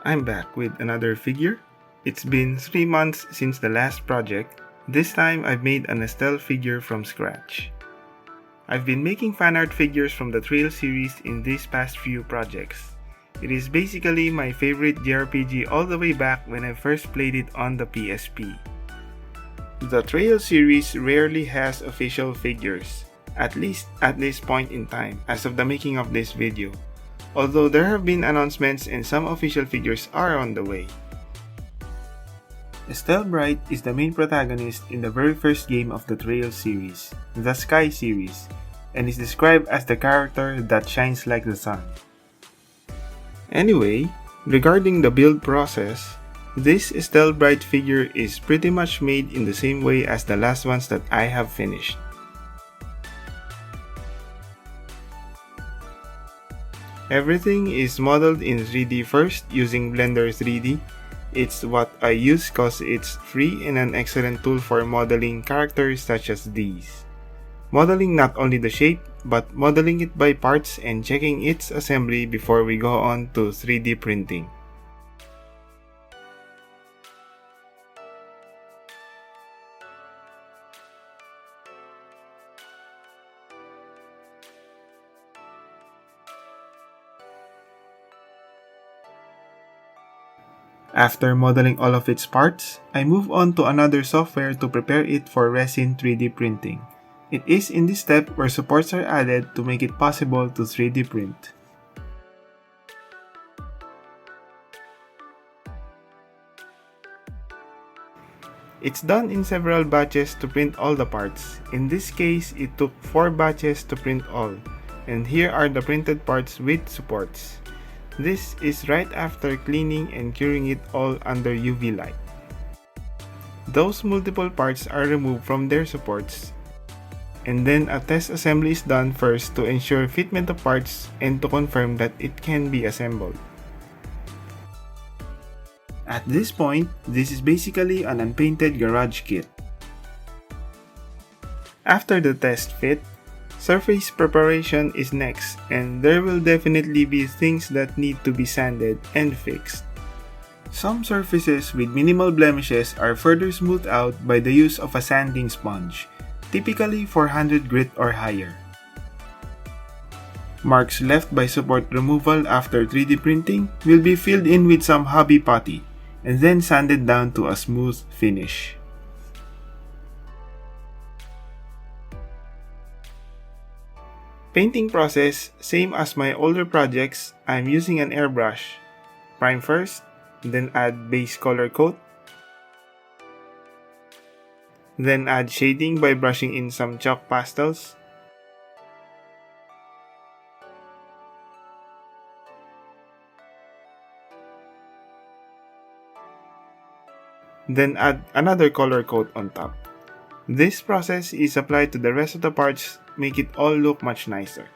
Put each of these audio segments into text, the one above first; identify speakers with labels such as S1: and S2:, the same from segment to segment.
S1: I'm back with another figure. It's been 3 months since the last project. This time I've made an Estelle figure from scratch. I've been making fan art figures from the Trail series in these past few projects. It is basically my favorite JRPG all the way back when I first played it on the PSP. The Trail series rarely has official figures, at least at this point in time as of the making of this video. Although there have been announcements and some official figures are on the way. Estelle Bright is the main protagonist in the very first game of the Trail series, the Sky series, and is described as the character that shines like the sun. Anyway, regarding the build process, this Estelle Bright figure is pretty much made in the same way as the last ones that I have finished. Everything is modeled in 3D first using Blender 3D. It's what I use cause it's free and an excellent tool for modeling characters such as these. Modeling not only the shape, but modeling it by parts and checking its assembly before we go on to 3D printing. After modeling all of its parts, I move on to another software to prepare it for resin 3D printing. It is in this step where supports are added to make it possible to 3D print. It's done in several batches to print all the parts. In this case, it took 4 batches to print all. And here are the printed parts with supports. This is right after cleaning and curing it all under UV light. Those multiple parts are removed from their supports, and then a test assembly is done first to ensure fitment of parts and to confirm that it can be assembled. At this point, this is basically an unpainted garage kit. After the test fit, surface preparation is next, and there will definitely be things that need to be sanded and fixed. Some surfaces with minimal blemishes are further smoothed out by the use of a sanding sponge, typically 400 grit or higher. Marks left by support removal after 3D printing will be filled in with some hobby putty, and then sanded down to a smooth finish. Painting process, same as my older projects, I'm using an airbrush. Prime first, then add base color coat. Then add shading by brushing in some chalk pastels. Then add another color coat on top. This process is applied to the rest of the parts, make it all look much nicer.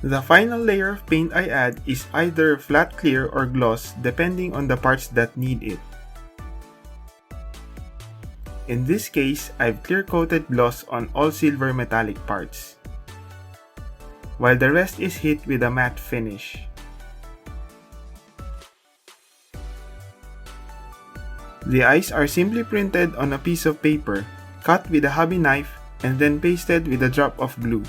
S1: The final layer of paint I add is either flat clear or gloss depending on the parts that need it. In this case, I've clear coated gloss on all silver metallic parts, while the rest is hit with a matte finish. The eyes are simply printed on a piece of paper, cut with a hobby knife, and then pasted with a drop of glue.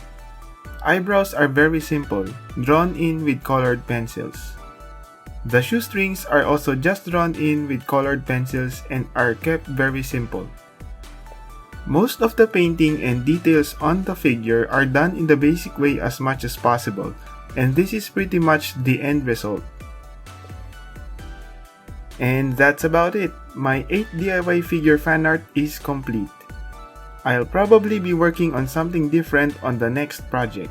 S1: Eyebrows are very simple, drawn in with colored pencils. The shoestrings are also just drawn in with colored pencils and are kept very simple. Most of the painting and details on the figure are done in the basic way as much as possible, and this is pretty much the end result. And that's about it. My 8 DIY figure fan art is complete. I'll probably be working on something different on the next project.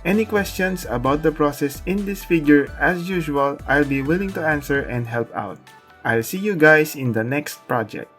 S1: Any questions about the process in this figure, as usual, I'll be willing to answer and help out. I'll see you guys in the next project.